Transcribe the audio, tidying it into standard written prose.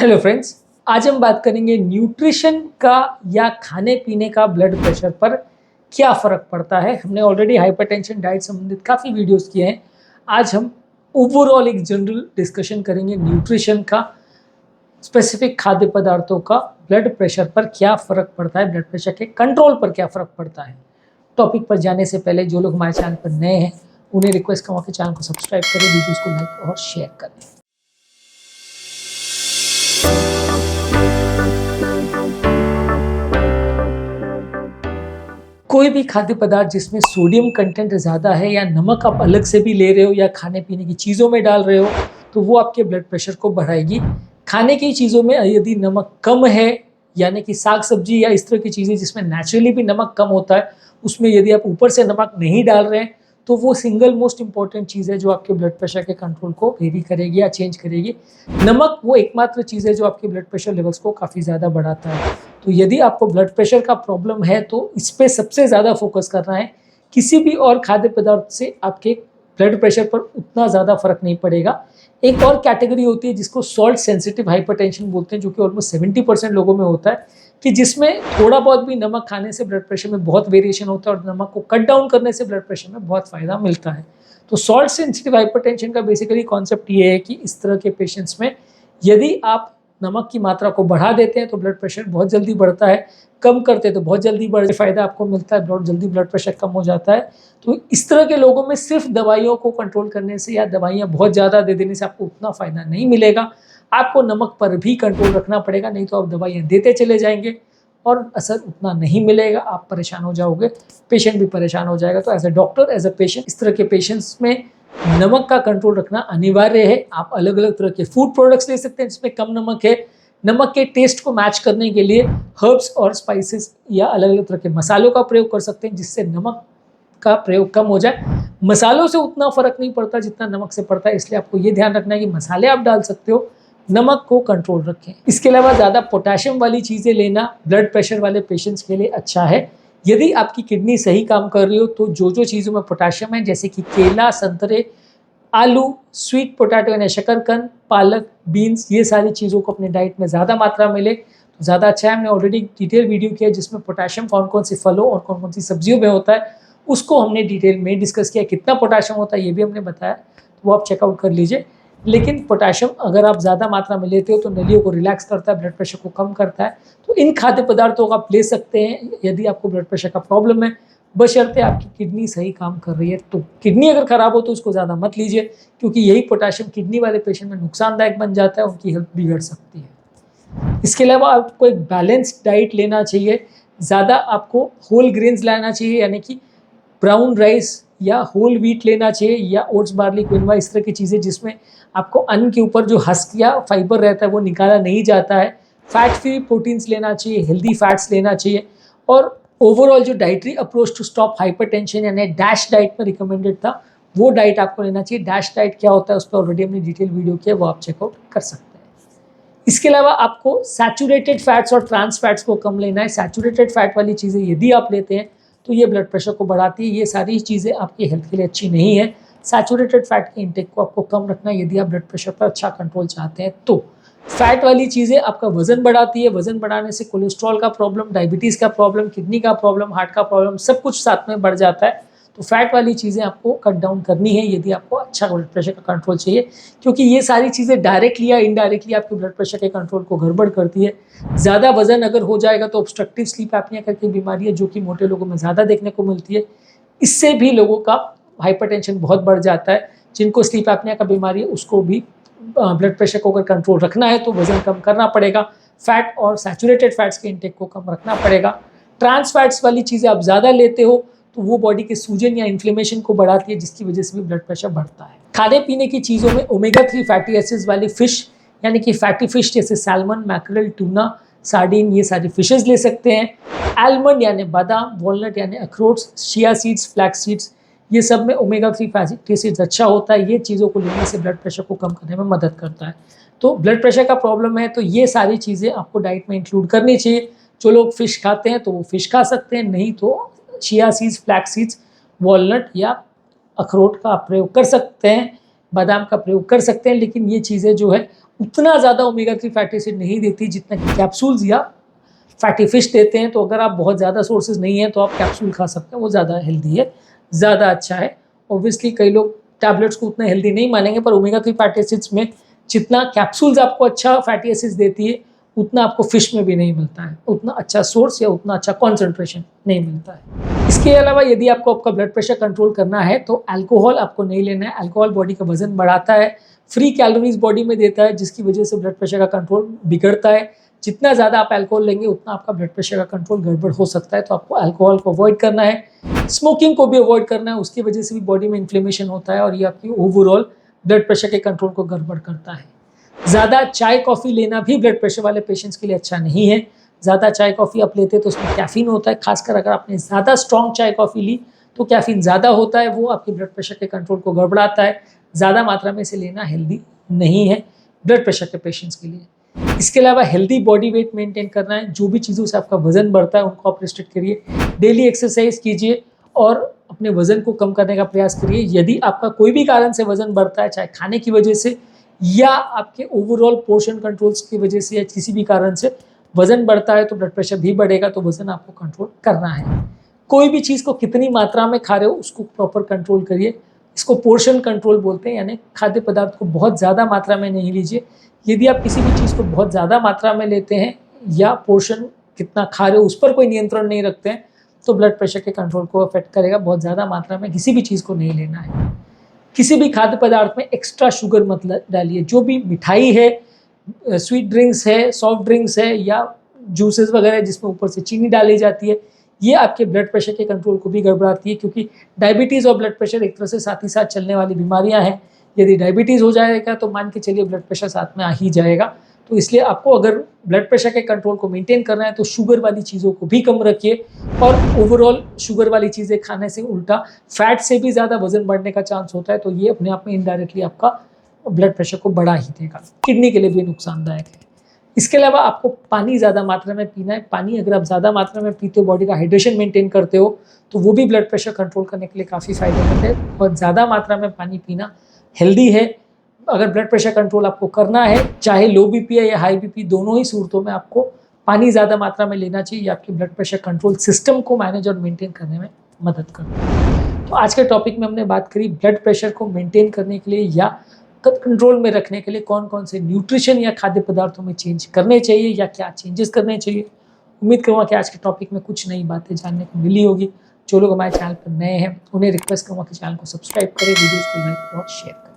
Hello friends, आज हम बात करेंगे न्यूट्रिशन का या खाने पीने का ब्लड प्रेशर पर क्या फ़र्क पड़ता है। हमने ऑलरेडी हाइपरटेंशन डाइट संबंधित काफ़ी वीडियोस किए हैं। आज हम ओवरऑल एक जनरल डिस्कशन करेंगे न्यूट्रिशन का, स्पेसिफिक खाद्य पदार्थों का ब्लड प्रेशर पर क्या फ़र्क पड़ता है, ब्लड प्रेशर के कंट्रोल पर क्या फ़र्क पड़ता है। टॉपिक पर जाने से पहले जो लोग हमारे चैनल पर नए हैं उन्हें रिक्वेस्ट करूँगा कि चैनल को सब्सक्राइब करें, वीडियोज़ को लाइक और शेयर करें। कोई भी खाद्य पदार्थ जिसमें सोडियम कंटेंट ज़्यादा है या नमक आप अलग से भी ले रहे हो या खाने पीने की चीज़ों में डाल रहे हो तो वो आपके ब्लड प्रेशर को बढ़ाएगी। खाने की चीज़ों में यदि नमक कम है, यानी कि साग सब्जी या इस तरह की चीज़ें जिसमें नेचुरली भी नमक कम होता है, उसमें यदि आप ऊपर से नमक नहीं डाल रहे हैं तो वो सिंगल मोस्ट इंपॉर्टेंट चीज़ है जो आपके ब्लड प्रेशर के कंट्रोल को वेरी करेगी या चेंज करेगी। नमक वो एकमात्र चीज़ है जो आपके ब्लड प्रेशर लेवल्स को काफ़ी ज़्यादा बढ़ाता है। तो यदि आपको ब्लड प्रेशर का प्रॉब्लम है तो इस पे सबसे ज़्यादा फोकस करना है। किसी भी और खाद्य पदार्थ से आपके ब्लड प्रेशर पर उतना ज़्यादा फर्क नहीं पड़ेगा। एक और कैटेगरी होती है जिसको सॉल्ट सेंसिटिव हाइपरटेंशन बोलते हैं, जो कि ऑलमोस्ट 70% लोगों में होता है, कि जिसमें थोड़ा बहुत भी नमक खाने से ब्लड प्रेशर में बहुत वेरिएशन होता है और नमक को कट डाउन करने से ब्लड प्रेशर में बहुत फ़ायदा मिलता है। तो सॉल्ट सेंसिटिव हाइपरटेंशन का बेसिकली कॉन्सेप्ट ये है कि इस तरह के पेशेंट्स में यदि आप नमक की मात्रा को बढ़ा देते हैं तो ब्लड प्रेशर बहुत जल्दी बढ़ता है, कम करते हैं तो बहुत जल्दी बढ़ फ़ायदा आपको मिलता है, बहुत जल्दी ब्लड प्रेशर कम हो जाता है। तो इस तरह के लोगों में सिर्फ दवाइयों को कंट्रोल करने से या दवाइयाँ बहुत ज़्यादा दे देने से आपको उतना फ़ायदा नहीं मिलेगा। आपको नमक पर भी कंट्रोल रखना पड़ेगा, नहीं तो आप दवाइयाँ देते चले जाएंगे और असर उतना नहीं मिलेगा, आप परेशान हो जाओगे, पेशेंट भी परेशान हो जाएगा। तो as a doctor, as a patient, इस तरह के पेशेंट्स में नमक का कंट्रोल रखना अनिवार्य है। आप अलग अलग तरह के फूड प्रोडक्ट्स ले सकते हैं जिसमें कम नमक है। नमक के टेस्ट को मैच करने के लिए हर्ब्स और स्पाइसेस या अलग अलग तरह के मसालों का प्रयोग कर सकते हैं जिससे नमक का प्रयोग कम हो जाए। मसालों से उतना फ़र्क नहीं पड़ता जितना नमक से पड़ता है, इसलिए आपको ये ध्यान रखना है कि मसाले आप डाल सकते हो, नमक को कंट्रोल रखें। इसके अलावा ज़्यादा पोटेशियम वाली चीज़ें लेना ब्लड प्रेशर वाले पेशेंट्स के लिए अच्छा है। यदि आपकी किडनी सही काम कर रही हो तो जो जो चीज़ों में पोटेशियम है, जैसे कि केला, संतरे, आलू, स्वीट पोटैटो यानी शकरकंद, पालक, बीन्स, ये सारी चीज़ों को अपने डाइट में ज़्यादा मात्रा में ले तो ज़्यादा अच्छा है। हमने ऑलरेडी डिटेल वीडियो किया जिसमें पोटेशियम कौन कौन सी फलों और कौन कौन सी सब्जियों में होता है, उसको हमने डिटेल में डिस्कस किया। कितना पोटेशियम होता है ये भी हमने बताया, तो वो आप चेकआउट कर लीजिए। लेकिन पोटेशियम अगर आप ज़्यादा मात्रा में लेते हो तो नलियों को रिलैक्स करता है, ब्लड प्रेशर को कम करता है। तो इन खाद्य पदार्थों को आप ले सकते हैं यदि आपको ब्लड प्रेशर का प्रॉब्लम है, बशर्ते आपकी किडनी सही काम कर रही है। तो किडनी अगर ख़राब हो तो उसको ज़्यादा मत लीजिए, क्योंकि यही पोटेशियम किडनी वाले पेशेंट में नुकसानदायक बन जाता है, उनकी हेल्थ बिगड़ सकती है। इसके अलावा आपको एक बैलेंस्ड डाइट लेना चाहिए। ज़्यादा आपको होल ग्रेन्स लेना चाहिए, यानी कि ब्राउन राइस या होल व्हीट लेना चाहिए या ओट्स, बार्ली, क्विनोआ, इस तरह की चीज़ें जिसमें आपको अन्न के ऊपर जो हस्क या फाइबर रहता है वो निकाला नहीं जाता है। फैट फ्री प्रोटीन्स लेना चाहिए, हेल्दी फैट्स लेना चाहिए। और ओवरऑल जो dietary approach to stop hypertension यानी डैश डाइट में रिकमेंडेड था, वो डाइट आपको लेना चाहिए। डैश डाइट क्या होता है उस पर ऑलरेडी हमने डिटेल वीडियो किया, वो आप चेकआउट कर सकते हैं। इसके अलावा आपको सैचुरेटेड फैट्स और ट्रांस फैट्स को कम लेना है। सैचुरेटेड फैट वाली चीज़ें यदि आप लेते हैं तो ये ब्लड प्रेशर को बढ़ाती है। ये सारी चीज़ें आपकी हेल्थ के लिए अच्छी नहीं है। सैचुरेटेड फैट के इंटेक को आपको कम रखना है यदि आप ब्लड प्रेशर पर अच्छा कंट्रोल चाहते हैं। तो फैट वाली चीज़ें आपका वजन बढ़ाती है, वजन बढ़ाने से कोलेस्ट्रॉल का प्रॉब्लम, डायबिटीज़ का प्रॉब्लम, किडनी का प्रॉब्लम, हार्ट का प्रॉब्लम, सब कुछ साथ में बढ़ जाता है। तो फैट वाली चीज़ें आपको कट डाउन करनी है यदि आपको अच्छा ब्लड प्रेशर का कंट्रोल चाहिए, क्योंकि ये सारी चीज़ें डायरेक्टली या इनडायरेक्टली आपके ब्लड प्रेशर के कंट्रोल को गड़बड़ करती है। ज़्यादा वजन अगर हो जाएगा तो ऑब्स्ट्रक्टिव स्लीप एपनिया करके बीमारी है जो कि मोटे लोगों में ज़्यादा देखने को मिलती है। इससे भी लोगों का हाइपरटेंशन बहुत बढ़ जाता है। जिनको स्लीप एपनिया का बीमारी है उसको भी ब्लड प्रेशर को अगर कंट्रोल रखना है तो वजन कम करना पड़ेगा, फैट और सैचुरेटेड फैट्स के इंटेक को कम रखना पड़ेगा। ट्रांस फैट्स वाली चीज़ें आप ज़्यादा लेते हो तो वो बॉडी के सूजन या इन्फ्लेमेशन को बढ़ाती है, जिसकी वजह से भी ब्लड प्रेशर बढ़ता है। खाने पीने की चीज़ों में ओमेगा 3 फैटी एसिड्स वाली फिश यानी कि फैटी फिश जैसे सैल्मन, मैकरेल, टूना, सार्डिन, ये सारी फिशेज ले सकते हैं। आलमंड यानी बादाम, वॉलनट यानी अखरोट, चिया सीड्स, फ्लैक्स सीड्स, ये सब में ओमेगा 3 फैटी एसिड्स अच्छा होता है। ये चीज़ों को लेने से ब्लड प्रेशर को कम करने में मदद करता है। तो ब्लड प्रेशर का प्रॉब्लम है तो ये सारी चीज़ें आपको डाइट में इंक्लूड करनी चाहिए। जो लोग फ़िश खाते हैं तो वो फ़िश खा सकते हैं, नहीं तो chia seeds, flax seeds, walnut या अखरोट का आप प्रयोग कर सकते हैं। बादाम का प्रयोग कर सकते हैं, लेकिन ये चीज़ें जो है उतना ज़्यादा ओमेगा 3 फैटी एसिड नहीं देती जितना कि कैप्सूल्स या फैटी फिश देते हैं। तो अगर आप बहुत ज़्यादा सोर्सेज नहीं है तो आप कैप्सूल खा सकते हैं, वो ज़्यादा हेल्दी है, ज़्यादा अच्छा है। ऑब्वियसली कई लोग टैबलेट्स को उतना हेल्दी नहीं मानेंगे, पर ओमेगा 3 फैटी एसिड्स में जितना कैप्सूल्स आपको अच्छा फैटी एसिड्स देती है उतना आपको फिश में भी नहीं मिलता है, उतना अच्छा सोर्स या उतना अच्छा कॉन्सेंट्रेशन नहीं मिलता है। इसके अलावा यदि आपको आपका ब्लड प्रेशर कंट्रोल करना है तो अल्कोहल आपको नहीं लेना है। अल्कोहल बॉडी का वजन बढ़ाता है, फ्री कैलोरीज बॉडी में देता है, जिसकी वजह से ब्लड प्रेशर का कंट्रोल बिगड़ता है। जितना ज़्यादा आप अल्कोहल लेंगे उतना आपका ब्लड प्रेशर का कंट्रोल गड़बड़ हो सकता है। तो आपको अल्कोहल को अवॉइड करना है, स्मोकिंग को भी अवॉइड करना है, उसकी वजह से भी बॉडी में इन्फ्लेमेशन होता है और ये आपकी ओवरऑल ब्लड प्रेशर के कंट्रोल को गड़बड़ करता है। ज़्यादा चाय कॉफ़ी लेना भी ब्लड प्रेशर वाले पेशेंट्स के लिए अच्छा नहीं है। ज़्यादा चाय कॉफ़ी आप लेते हैं तो उसमें कैफ़ीन होता है, खासकर अगर आपने ज़्यादा स्ट्रॉन्ग चाय कॉफ़ी ली तो कैफ़ीन ज़्यादा होता है, वो आपके ब्लड प्रेशर के कंट्रोल को गड़बड़ाता है। ज़्यादा मात्रा में इसे लेना हेल्दी नहीं है ब्लड प्रेशर के पेशेंट्स के लिए। इसके अलावा हेल्दी बॉडी वेट मेंटेन करना है, जो भी चीज़ों से आपका वजन बढ़ता है उनको आप रिस्ट्रिक्ट करिए, डेली एक्सरसाइज कीजिए और अपने वजन को कम करने का प्रयास करिए। यदि आपका कोई भी कारण से वजन बढ़ता है, चाहे खाने की वजह से या आपके ओवरऑल पोर्शन कंट्रोल्स की वजह से या किसी भी कारण से वजन बढ़ता है, तो ब्लड प्रेशर भी बढ़ेगा। तो वजन आपको कंट्रोल करना है। कोई भी चीज़ को कितनी मात्रा में खा रहे हो उसको प्रॉपर कंट्रोल करिए। इसको पोर्शन कंट्रोल बोलते हैं, यानी खाद्य पदार्थ को बहुत ज़्यादा मात्रा में नहीं लीजिए। यदि आप किसी भी चीज़ को बहुत ज़्यादा मात्रा में लेते हैं या पोर्शन कितना खा रहे हो उस पर कोई नियंत्रण नहीं रखते हैं तो ब्लड प्रेशर के कंट्रोल को अफेक्ट करेगा। बहुत ज़्यादा मात्रा में किसी भी चीज़ को नहीं लेना है। किसी भी खाद्य पदार्थ में एक्स्ट्रा शुगर मत डालिए। जो भी मिठाई है, स्वीट ड्रिंक्स है, सॉफ्ट ड्रिंक्स है या जूसेस वगैरह जिसमें ऊपर से चीनी डाली जाती है, ये आपके ब्लड प्रेशर के कंट्रोल को भी गड़बड़ाती है, क्योंकि डायबिटीज़ और ब्लड प्रेशर एक तरह से साथ ही साथ चलने वाली बीमारियां हैं। यदि डायबिटीज़ हो जाएगा तो मान के चलिए ब्लड प्रेशर साथ में आ ही जाएगा। तो इसलिए आपको अगर ब्लड प्रेशर के कंट्रोल को मेंटेन करना है तो शुगर वाली चीज़ों को भी कम रखिए और ओवरऑल शुगर वाली चीज़ें खाने से उल्टा फैट से भी ज़्यादा वजन बढ़ने का चांस होता है। तो ये अपने आप में इनडायरेक्टली आपका ब्लड प्रेशर को बढ़ा ही देगा, किडनी के लिए भी नुकसानदायक है। इसके अलावा आपको पानी ज़्यादा मात्रा में पीना है। पानी अगर आप ज़्यादा मात्रा में पीते हो, बॉडी का हाइड्रेशन मेंटेन करते हो, तो वो भी ब्लड प्रेशर कंट्रोल करने के लिए काफ़ी फायदेमंद है। और ज़्यादा मात्रा में पानी पीना हेल्दी है। अगर ब्लड प्रेशर कंट्रोल आपको करना है, चाहे लो बीपी है या हाई बीपी, दोनों ही सूरतों में आपको पानी ज़्यादा मात्रा में लेना चाहिए। ये आपके ब्लड प्रेशर कंट्रोल सिस्टम को मैनेज और मेंटेन करने में मदद करता है। तो आज के टॉपिक में हमने बात करी ब्लड प्रेशर को मेंटेन करने के लिए या कंट्रोल में रखने के लिए कौन कौन से न्यूट्रिशन या खाद्य पदार्थों में चेंज करने चाहिए या क्या चेंजेस करने चाहिए। उम्मीद करूँगा कि आज के टॉपिक में कुछ नई बातें जानने को मिली होगी। जो लोग हमारे चैनल पर नए हैं उन्हें रिक्वेस्ट करूँगा कि चैनल को सब्सक्राइब करें, वीडियोज़ को लाइक और शेयर करें।